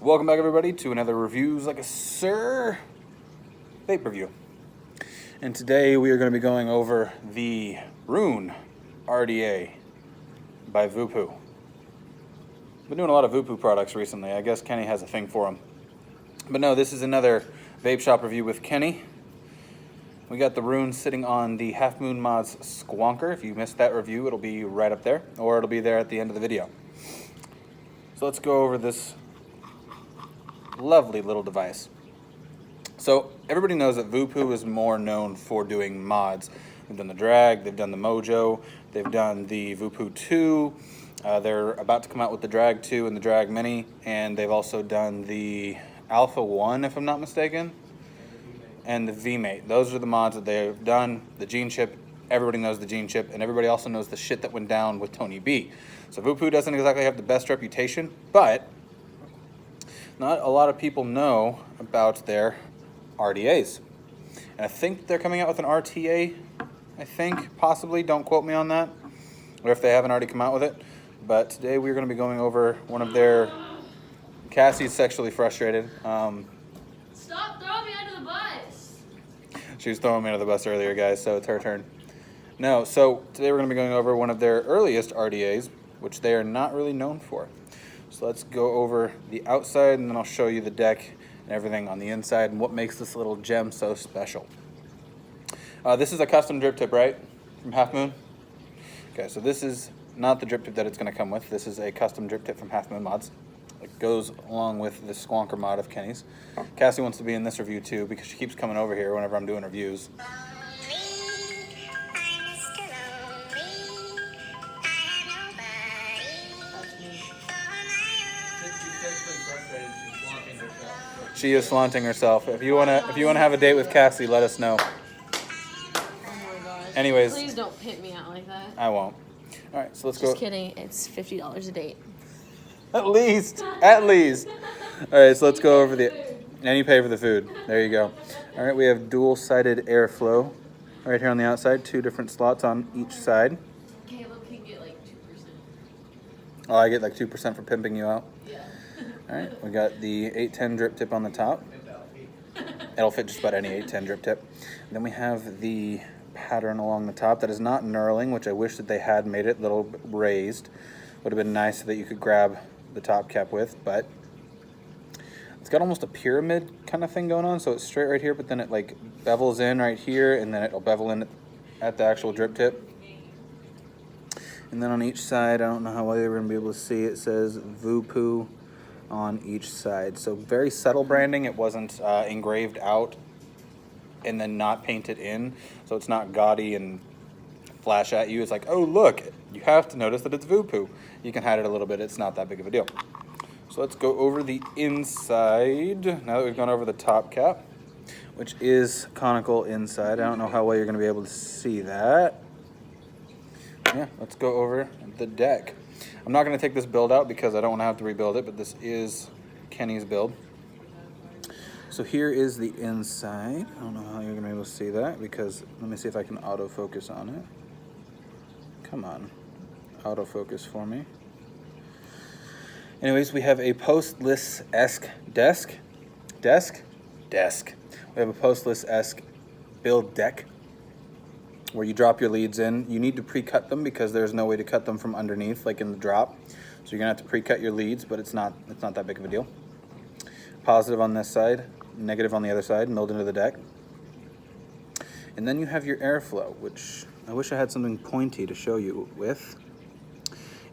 Welcome back, everybody, to another Reviews Like a Sir vape review. And today we are going to be going over the Rune RDA by VooPoo. Been doing a lot of VooPoo products recently. I guess Kenny has a thing for them. But no, this is another vape shop review with Kenny. We got the Rune sitting on the Half Moon Mods Squonker. If you missed that review, it'll be right up there, or it'll be there at the end of the video. So let's go over this lovely little device. So everybody knows that VooPoo is more known for doing mods. They've done the Drag, they've done the Mojo, they've done the VooPoo 2. They're about to come out with the Drag 2 and the Drag Mini, and they've also done the Alpha 1, if I'm not mistaken, and the V-Mate. Those are the mods that they've done. The Gene Chip, everybody knows the Gene Chip, and everybody also knows the shit that went down with Tony B. So VooPoo doesn't exactly have the best reputation, but not a lot of people know about their RDAs. And I think they're coming out with an RTA, I think, possibly. Don't quote me on that, or if they haven't already come out with it. But today we're going to be going over one of their... Cassie's sexually frustrated. Stop throwing me under the bus. She was throwing me under the bus earlier, guys, so it's her turn. No, so today we're going to be going over one of their earliest RDAs, which they are not really known for. So let's go over the outside, and then I'll show you the deck and everything on the inside and what makes this little gem so special. This is a custom drip tip, right? From Half Moon? Okay, so this is not the drip tip that it's going to come with. This is a custom drip tip from Half Moon Mods. It goes along with the Squonker mod of Kenny's. Cassie wants to be in this review too because she keeps coming over here whenever I'm doing reviews. She is flaunting herself. If you wanna have a date with Cassie, let us know. Oh my gosh. Anyways, Please don't pimp me out like that. I won't. All right, so let's go. Just kidding. It's $50 a date. At least. All right, so let's go over the. And you pay for the food. There you go. All right, we have dual-sided airflow right here on the outside. 2 different slots on each side. Caleb can get like 2%. Oh, I get like 2% for pimping you out. Yeah. All right, we got the 810 drip tip on the top. It'll fit just about any 810 drip tip. And then we have the pattern along the top that is not knurling, which I wish that they had made it a little bit raised. Would have been nice so that you could grab the top cap with, but it's got almost a pyramid kind of thing going on. So it's straight right here, but then it like bevels in right here, and then it'll bevel in at the actual drip tip. And then on each side, I don't know how well you're going to be able to see, it says VooPoo on each side. So very subtle branding. It wasn't engraved out and then not painted in, so it's not gaudy and flash at you. It's like, oh look, you have to notice that it's VooPoo. You can hide it a little bit. It's not that big of a deal. So let's go over the inside now that we've gone over the top cap, which is conical inside. I don't know how well you're going to be able to see that. Yeah, let's go over the deck. I'm not going to take this build out because I don't want to have to rebuild it, but this is Kenny's build. So here is the inside. I don't know how you're going to be able to see that because let me see if I can autofocus on it. Come on, autofocus for me. Anyways, we have a postless-esque desk. We have a postless-esque build deck where you drop your leads in. You need to pre-cut them because there's no way to cut them from underneath like in the drop. So you're gonna have to pre-cut your leads, but it's not that big of a deal. Positive on this side, negative on the other side, milled into the deck. And then you have your airflow, which I wish I had something pointy to show you with.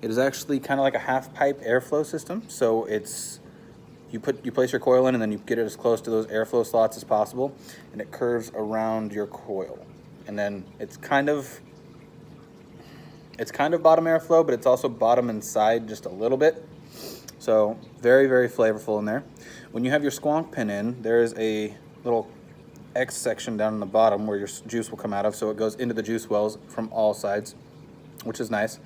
It is actually kind of like a half pipe airflow system. So it's, you place your coil in and then you get it as close to those airflow slots as possible, and it curves around your coil. And then it's kind of bottom airflow, but it's also bottom and side just a little bit. So very, very flavorful in there. When you have your squonk pin in, there is a little X section down in the bottom where your juice will come out of, so it goes into the juice wells from all sides, which is nice.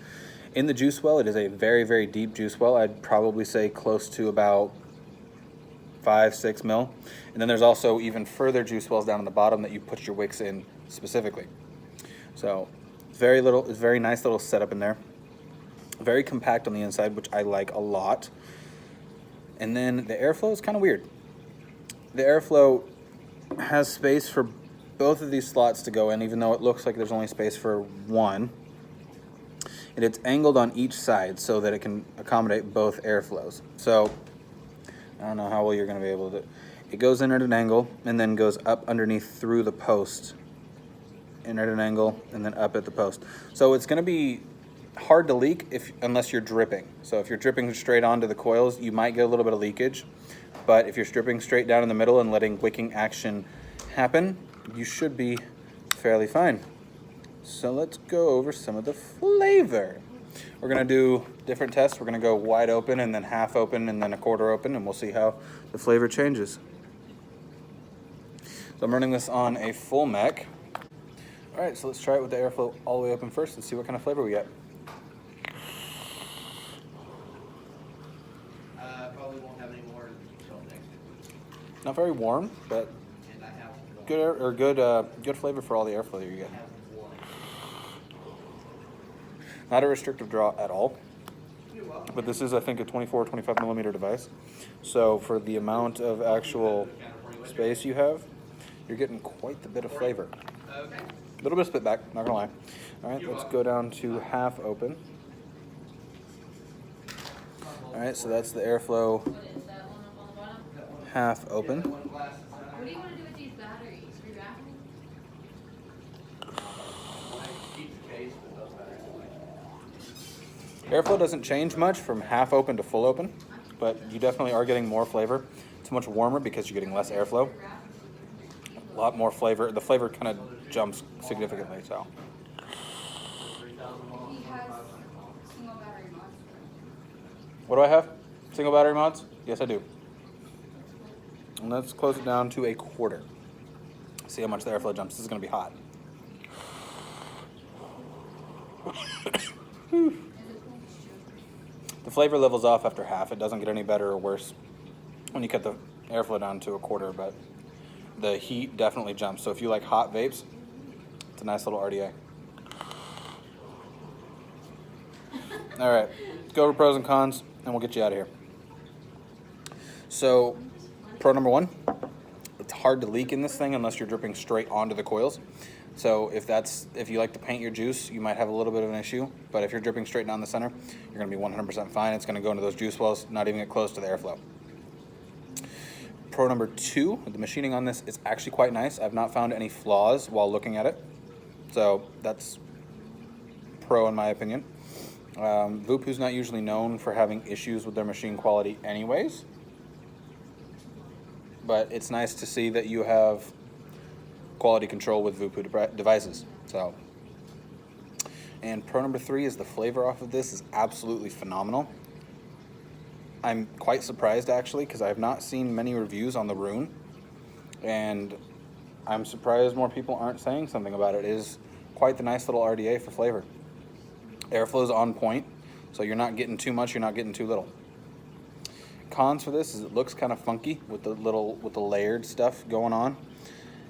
In the juice well, it is a very, very deep juice well. I'd probably say close to about 5-6 mil. And then there's also even further juice wells down on the bottom that you put your wicks in specifically. So it's very nice little setup in there. Very compact on the inside, which I like a lot. And then the airflow is kind of weird. The airflow has space for both of these slots to go in, even though it looks like there's only space for one. And it's angled on each side so that it can accommodate both airflows. So I don't know how well you're going to be able to. It goes in at an angle and then goes up underneath through the post. In at an angle and then up at the post. So it's going to be hard to leak unless you're dripping. So if you're dripping straight onto the coils, you might get a little bit of leakage. But if you're stripping straight down in the middle and letting wicking action happen, you should be fairly fine. So let's go over some of the flavor. We're going to do different tests. We're going to go wide open and then half open and then a quarter open, and we'll see how the flavor changes. So I'm running this on a full mech. All right, so let's try it with the airflow all the way open first and see what kind of flavor we get. Probably won't have any more until next week. Not very warm, but And I have good air, or good flavor for all the airflow you're getting. one. Not a restrictive draw at all, You're welcome. but this is, I think, a 24 or 25 millimeter device. So for the amount of actual space you have, you're getting quite the bit of flavor. Okay. A little bit of spit back, not gonna lie. All right, let's go down to half open. All right, so that's the airflow What is that one up on the bottom? half open. One glass is What do you want to do with these batteries? Rewrap them? I keep the case with those batteries away. Airflow doesn't change much from half open to full open, but you definitely are getting more flavor. It's much warmer because you're getting less airflow. A lot more flavor. The flavor kind of jumps significantly, so. He has single battery mods. What do I have? Single battery mods? Yes, I do. And let's close it down to a quarter. See how much the airflow jumps. This is going to be hot. The flavor levels off after half. It doesn't get any better or worse when you cut the airflow down to a quarter, but the heat definitely jumps. So if you like hot vapes, it's a nice little RDA. All right, let's go over pros and cons, and we'll get you out of here. So, pro number one, it's hard to leak in this thing unless you're dripping straight onto the coils. So if you like to paint your juice, you might have a little bit of an issue. But if you're dripping straight down the center, you're going to be 100% fine. It's going to go into those juice wells, not even get close to the airflow. Pro number two, the machining on this is actually quite nice. I've not found any flaws while looking at it. So that's pro in my opinion. VooPoo's not usually known for having issues with their machine quality anyways. But it's nice to see that you have quality control with VooPoo devices. So, and pro number three is the flavor off of this is absolutely phenomenal. I'm quite surprised actually because I have not seen many reviews on the Rune, and I'm surprised more people aren't saying something about it. It is quite the nice little RDA for flavor. Airflow's on point, so you're not getting too much, you're not getting too little. Cons for this is it looks kind of funky with the layered stuff going on,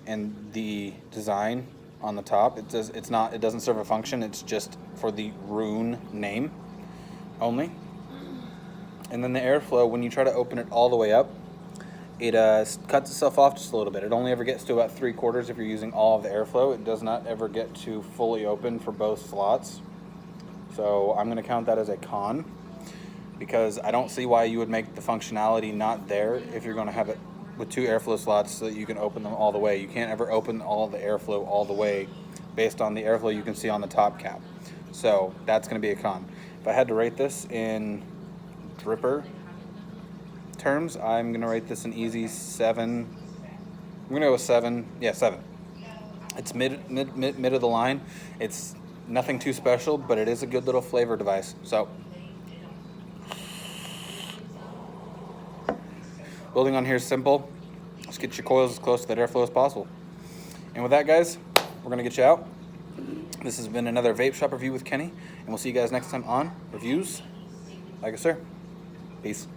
and the design on the top. It doesn't serve a function. It's just for the Rune name only. And then the airflow, when you try to open it all the way up, it cuts itself off just a little bit. It only ever gets to about 3/4 if you're using all of the airflow. It does not ever get to fully open for both slots. So I'm going to count that as a con, because I don't see why you would make the functionality not there if you're going to have it with 2 airflow slots so that you can open them all the way. You can't ever open all of the airflow all the way based on the airflow you can see on the top cap. So that's going to be a con. If I had to rate this in dripper terms, I'm going to rate this an easy 7. I'm going to go with 7. Yeah, 7. It's mid of the line. It's nothing too special, but it is a good little flavor device. So building on here is simple. Let's get your coils as close to that airflow as possible. And with that, guys, we're going to get you out. This has been another Vape Shop review with Kenny, and we'll see you guys next time on Reviews Like a Sir. Peace.